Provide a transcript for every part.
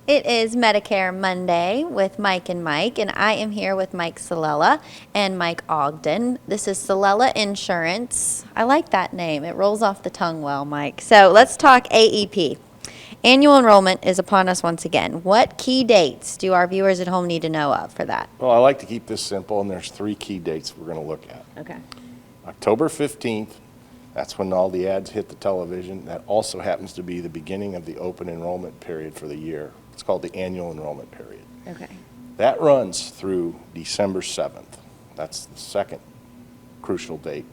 It is Medicare Monday with Mike and Mike, and I am here with Mike Cilella and Mike Ogden. This is Cilella Insurance. I like that name. It rolls off the tongue well, Mike. So let's talk AEP. Annual enrollment is upon us once again. What key dates do our viewers at home need to know of for that? Well, I like to keep this simple, and there's 3 key dates we're going to look at. Okay. October 15th, that's when all the ads hit the television. That also happens to be the beginning of the open enrollment period for the year. It's called the annual enrollment period. Okay. That runs through December 7th. That's the second crucial date.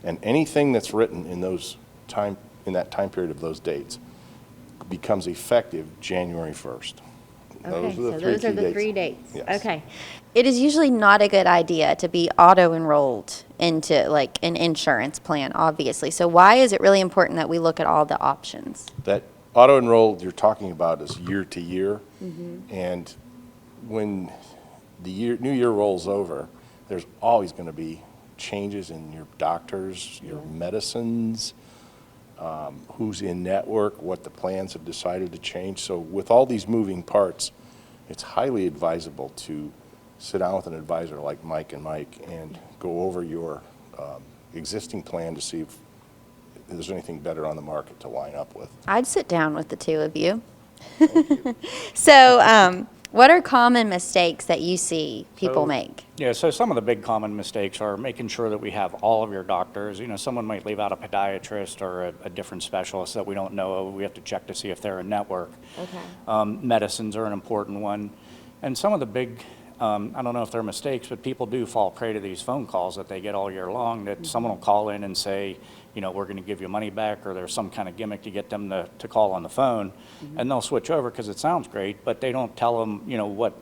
And anything that's written in that time period of those dates becomes effective January 1st. Okay, so those are the 3 dates. Yes. Okay. It is usually not a good idea to be auto-enrolled into like an insurance plan, obviously. So why is it really important that we look at all the options? That auto-enrolled you're talking about is year to year. And when the new year rolls over, there's always going to be changes in your doctors, your medicines, who's in network, what the plans have decided to change. So with all these moving parts, it's highly advisable to sit down with an advisor like Mike and Mike and go over your existing plan to see if there's anything better on the market to line up with. I'd sit down with the two of you. So what are common mistakes that you see people make? Yeah, so some of the big common mistakes are making sure that we have all of your doctors. You know, someone might leave out a podiatrist or a different specialist that we don't know of. We have to check to see if they're in network. Okay. Medicines are an important one. And some of the big, I don't know if they're mistakes, but people do fall prey to these phone calls that they get all year long that someone will call in and say, you know, we're going to give you money back, or there's some kind of gimmick to get them to call on the phone, and they'll switch over because it sounds great, but they don't tell them, you know, what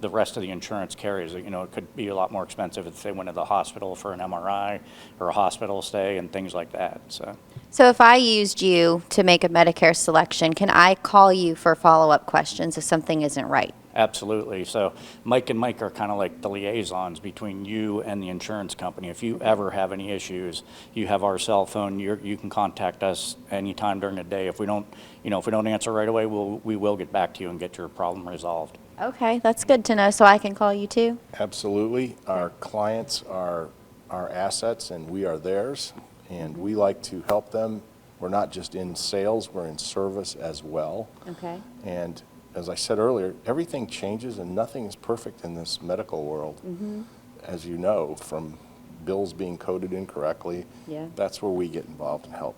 the rest of the insurance carries. You know, it could be a lot more expensive if they went to the hospital for an MRI or a hospital stay and things like that. So if I used you to make a Medicare selection, can I call you for follow-up questions if something isn't right? Absolutely. So Mike and Mike are kind of like the liaisons between you and the insurance company. If you ever have any issues, you have our cell phone. You can contact us anytime during the day. If we don't answer right away, we will get back to you and get your problem resolved. Okay, that's good to know. So I can call you too? Absolutely. Our clients are our assets and we are theirs, and we like to help them. We're not just in sales, we're in service as well. Okay. And as I said earlier, everything changes and nothing is perfect in this medical world. As you know, from bills being coded incorrectly, that's where we get involved and help.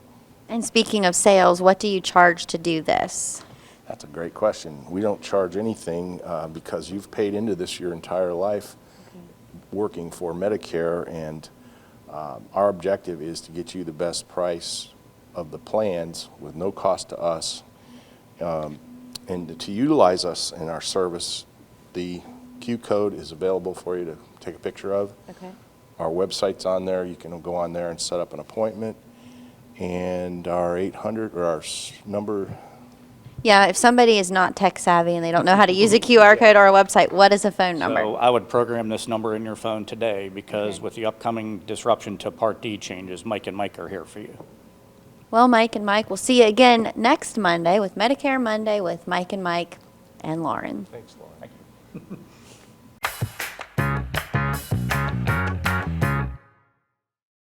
And speaking of sales, what do you charge to do this? That's a great question. We don't charge anything because you've paid into this your entire life working for Medicare, and our objective is to get you the best price of the plans with no cost to us. And to utilize us in our service, the Q code is available for you to take a picture of. Okay. Our website's on there. You can go on there and set up an appointment. And our 800 or our number. Yeah, if somebody is not tech savvy and they don't know how to use a QR code or a website, what is a phone number? So I would program this number in your phone today because with the upcoming disruption to Part D changes, Mike and Mike are here for you. Well, Mike and Mike, we'll see you again next Monday with Medicare Monday with Mike and Mike and Lauren. Thanks, Lauren.